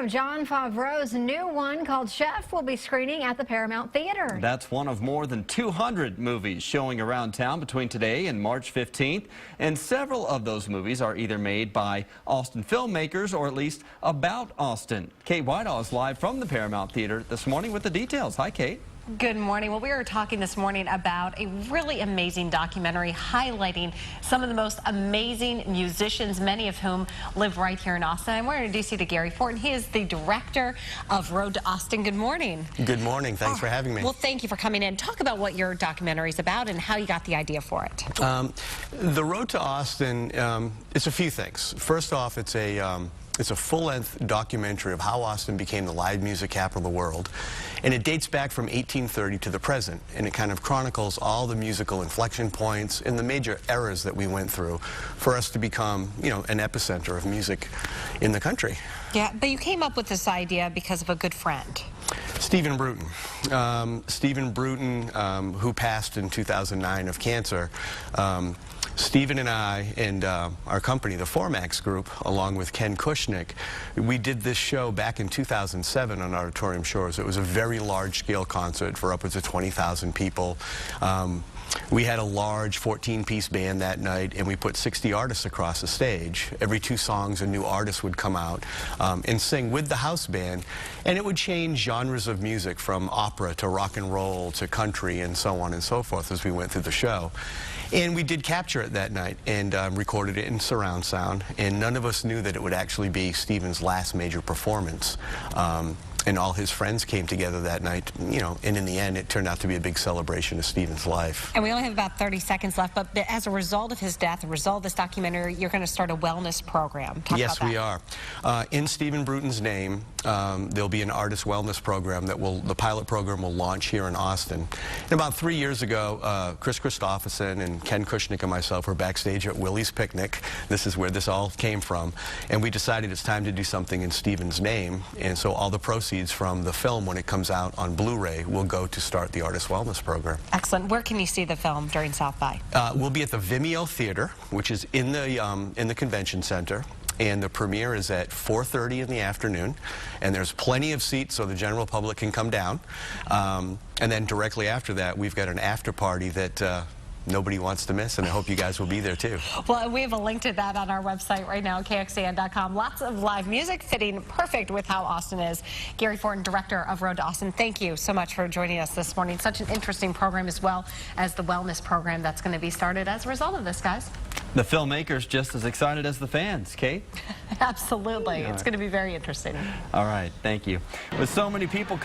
of Jon Favreau's new one called Chef will be screening at the Paramount Theater. That's one of more than 200 movies showing around town between today and March 15th. And several of those movies are either made by Austin filmmakers or at least about Austin. Kate Whitehall is live from the Paramount Theater this morning with the details. Hi, Kate. Good morning. Well, we were talking this morning about a really amazing documentary highlighting some of the most amazing musicians, many of whom live right here in Austin. I want to introduce you to Gary Fortin. He is the director of Road to Austin. Good morning. Good morning. Thanks for having me. Well, thank you for coming in. Talk about what your documentary is about and how you got the idea for it. The Road to Austin, it's a few things. First off, it's a full-length documentary of how Austin became the live music capital of the world. And it dates back from 1830 to the present. And it kind of chronicles all the musical inflection points and the major eras that we went through for us to become, you know, an epicenter of music in the country. Yeah, but you came up with this idea because of a good friend. Stephen Bruton. Stephen Bruton, who passed in 2009 of cancer. Stephen and I and our company, the Formax Group, along with Ken Kushnick, we did this show back in 2007 on Auditorium Shores. It was a very large-scale concert for upwards of 20,000 people. We had a large 14-piece band that night, and we put 60 artists across the stage. Every 2 songs, a new artist would come out and sing with the house band, and it would change genres of music from opera to rock and roll to country and so on and so forth as we went through the show. And we did capture it that night and recorded it in surround sound, and none of us knew that it would actually be Stephen's last major performance. And all his friends came together that night, you know, and in the end, it turned out to be a big celebration of Stephen's life. And we only have about 30 seconds left, but as a result of his death, a result of this documentary, you're going to start a wellness program. Talk yes, about we that. are. In Stephen Bruton's name, there'll be an artist wellness program that the pilot program will launch here in Austin. And about 3 years ago, Chris Christopherson and Ken Kushnick and myself were backstage at Willie's Picnic. This is where this all came from. And we decided it's time to do something in Stephen's name. And so all the proceeds from the film, when it comes out on Blu-ray, will go to start the Artist Wellness Program. Excellent. Where can you see the film during South by? We'll be at the Vimeo Theater, which is in the convention center. And the premiere is at 4:30 in the afternoon, and there's plenty of seats so the general public can come down. And then directly after that, we've got an after party that nobody wants to miss, and I hope you guys will be there too. Well, we have a link to that on our website right now, KXAN.com. Lots of live music fitting perfect with how Austin is. Gary Fortin, director of Road to Austin, thank you so much for joining us this morning. Such an interesting program, as well as the wellness program that's going to be started as a result of this, guys. The filmmakers just as excited as the fans, Kate. Absolutely. It's going to be very interesting. All right, thank you. With so many people